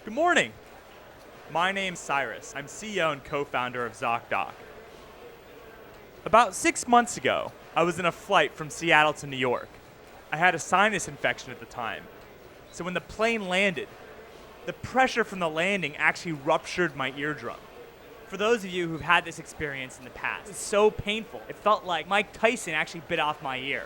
Good morning. My name's Cyrus. I'm CEO and co-founder of ZocDoc. About 6 months ago, I was in a flight from Seattle to New York. I had a sinus infection at the time. So when the plane landed, the pressure from the landing actually ruptured my eardrum. For those of you who've had this experience in the past, it's so painful. It felt like Mike Tyson actually bit off my ear.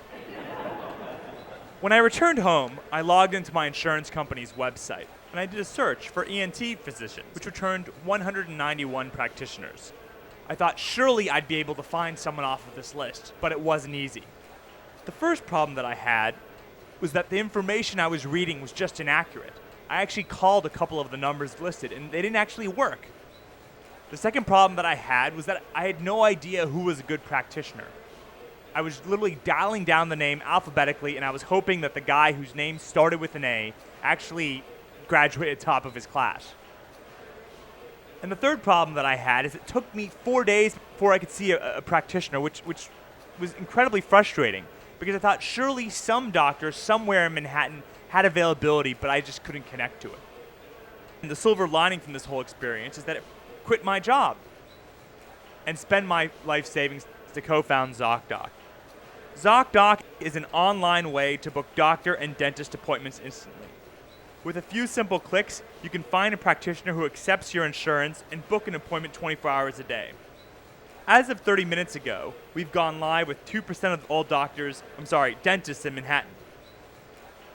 When I returned home, I logged into my insurance company's website, and I did a search for ENT physicians, which returned 191 practitioners. I thought surely I'd be able to find someone off of this list, but it wasn't easy. The first problem that I had was that the information I was reading was just inaccurate. I actually called a couple of the numbers listed, and they didn't actually work. The second problem that I had was that I had no idea who was a good practitioner. I was literally dialing down the name alphabetically, and I was hoping that the guy whose name started with an A actually graduated top of his class. And the third problem that I had is it took me 4 days before I could see a practitioner, which was incredibly frustrating because I thought surely some doctor somewhere in Manhattan had availability, but I just couldn't connect to it. And the silver lining from this whole experience is that it quit my job and spend my life savings to co-found ZocDoc. ZocDoc is an online way to book doctor and dentist appointments instantly. With a few simple clicks, you can find a practitioner who accepts your insurance and book an appointment 24 hours a day. As of 30 minutes ago, we've gone live with 2% of all dentists in Manhattan.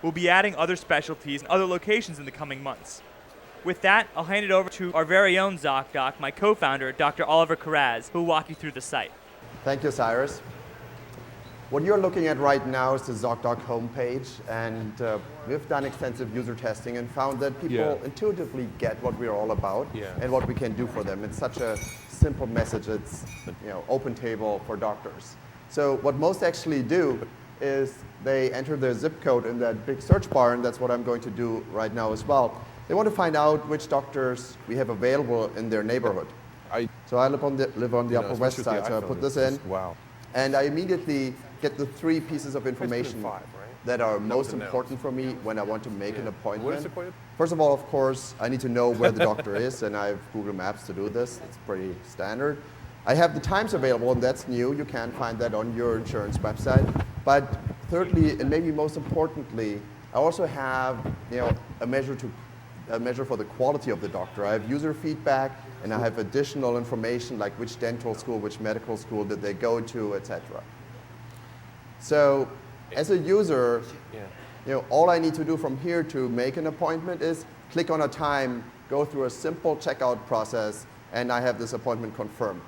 We'll be adding other specialties and other locations in the coming months. With that, I'll hand it over to our very own ZocDoc, my co-founder, Dr. Oliver Kharraz, who will walk you through the site. Thank you, Cyrus. What you're looking at right now is the ZocDoc homepage, and we've done extensive user testing and found that people intuitively get what we're all about and what we can do for them. It's such a simple message. It's open table for doctors. So what most actually do is they enter their zip code in that big search bar, and that's what I'm going to do right now as well. They want to find out which doctors we have available in their neighborhood. So I live on the Upper West Side, so I put this in. Wow. And I immediately get the 3 pieces of information that are most important for me when I want to make an appointment. What is it called? First of all, of course, I need to know where the doctor is, and I have Google Maps to do this. It's pretty standard. I have the times available, and that's new. You can find that on your insurance website. But thirdly, and maybe most importantly, I also have a measure for the quality of the doctor. I have user feedback, and I have additional information like which dental school, which medical school did they go to, etc. So as a user, all I need to do from here to make an appointment is click on a time, go through a simple checkout process, and I have this appointment confirmed.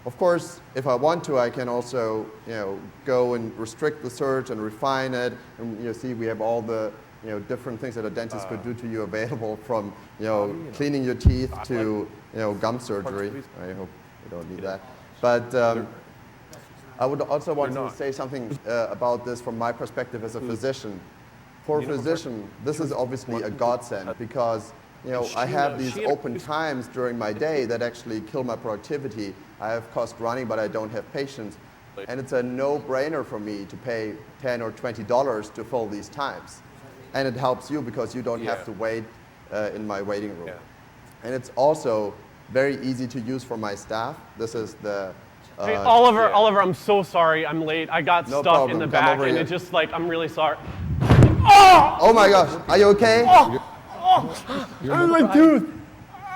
Of course, if I want to, I can also go and restrict the search and refine it. And you see we have all the different things that a dentist could do to you available, from cleaning your teeth to gum surgery. I hope you don't need that. But I would also want to say something about this from my perspective as a physician. For a physician, this is obviously a godsend because I have these open times during my day that actually kill my productivity. I have cost running, but I don't have patients. And it's a no-brainer for me to pay $10 or $20 to fill these times. And it helps you because you don't have to wait in my waiting room. And it's also very easy to use for my staff. This is the hey, Oliver, I'm so sorry I'm late. I got No stuck problem. in the Come back, over and here. it just I'm really sorry. Oh my gosh, are you okay? My tooth.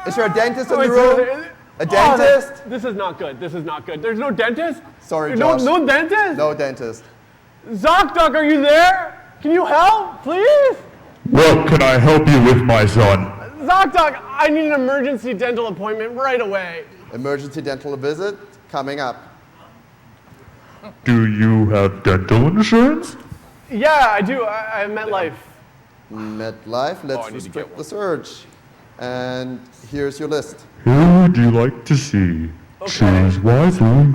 Is there a dentist in the room? A dentist? This is not good. This is not good. There's no dentist? Sorry, No, Josh. no dentist? No dentist. ZocDoc, are you there? Can you help, please? What can I help you with, my son? ZocDoc, I need an emergency dental appointment right away. Emergency dental visit coming up. Do you have dental insurance? Yeah, I do. I have MetLife. MetLife, let's restrict the search. And here's your list. Who would you like to see? Okay. Choose wisely.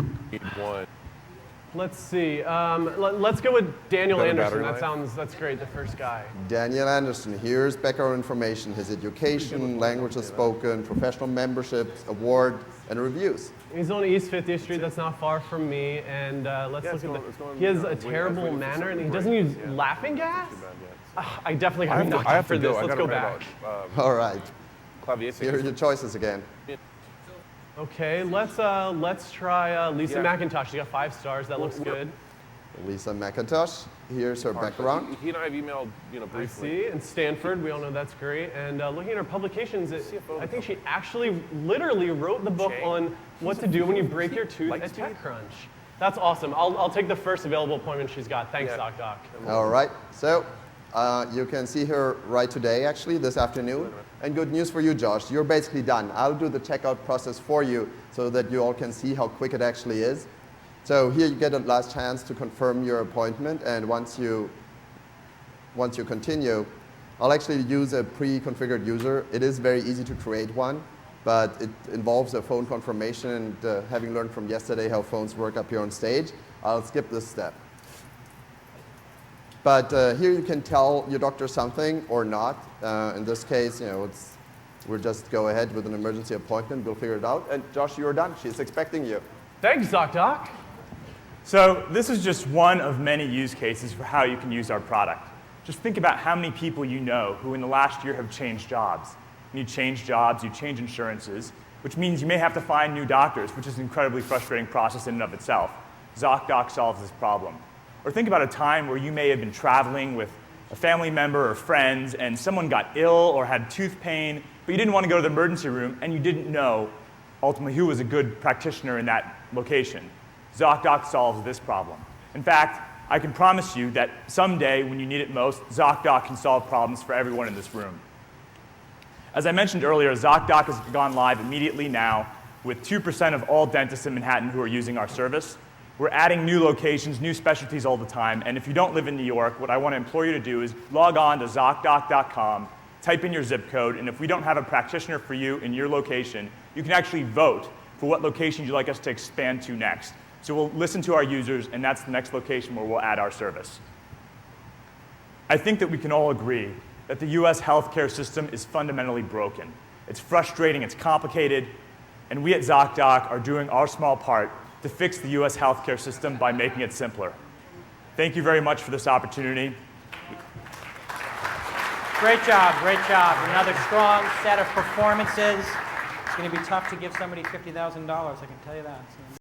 Let's see. Let's go with Daniel Better Anderson. battery That's great, the first guy. Daniel Anderson, here's background information, his education, languages spoken, professional memberships, award, and reviews. He's on East 50th Street. That's not far from me. And let's look at He has a terrible manner, and he doesn't use laughing gas? I definitely got knocked out for this. Let's go back. All right. Here are your choices again. Okay, let's try Lisa McIntosh. She got 5 stars. That looks good. Lisa McIntosh. Here's her background. He and I have emailed, I briefly. see. And Stanford, we all know that's great. And looking at her publications, I think she actually literally wrote the book on what to do when you break your tooth at TechCrunch. That's awesome. I'll take the first available appointment she's got. Thanks, ZocDoc. All right. So you can see her right today, actually, this afternoon. And good news for you, Josh. You're basically done. I'll do the checkout process for you so that you all can see how quick it actually is. So here you get a last chance to confirm your appointment. And once you continue, I'll actually use a pre-configured user. It is very easy to create one, but it involves a phone confirmation. And having learned from yesterday how phones work up here on stage, I'll skip this step. But here you can tell your doctor something or not. In this case, we'll just go ahead with an emergency appointment. We'll figure it out. And Josh, you're done. She's expecting you. Thanks, ZocDoc. So this is just one of many use cases for how you can use our product. Just think about how many people you know who in the last year have changed jobs. When you change jobs, you change insurances, which means you may have to find new doctors, which is an incredibly frustrating process in and of itself. ZocDoc solves this problem. Or think about a time where you may have been traveling with a family member or friends and someone got ill or had tooth pain, but you didn't want to go to the emergency room and you didn't know ultimately who was a good practitioner in that location. ZocDoc solves this problem. In fact, I can promise you that someday when you need it most, ZocDoc can solve problems for everyone in this room. As I mentioned earlier, ZocDoc has gone live immediately now with 2% of all dentists in Manhattan who are using our service. We're adding new locations, new specialties all the time, and if you don't live in New York, what I want to implore you to do is log on to ZocDoc.com, type in your zip code, and if we don't have a practitioner for you in your location, you can actually vote for what location you'd like us to expand to next. So we'll listen to our users, and that's the next location where we'll add our service. I think that we can all agree that the US healthcare system is fundamentally broken. It's frustrating, it's complicated, and we at ZocDoc are doing our small part to fix the US healthcare system by making it simpler. Thank you very much for this opportunity. Great job, great job. Another strong set of performances. It's going to be tough to give somebody $50,000, I can tell you that. So.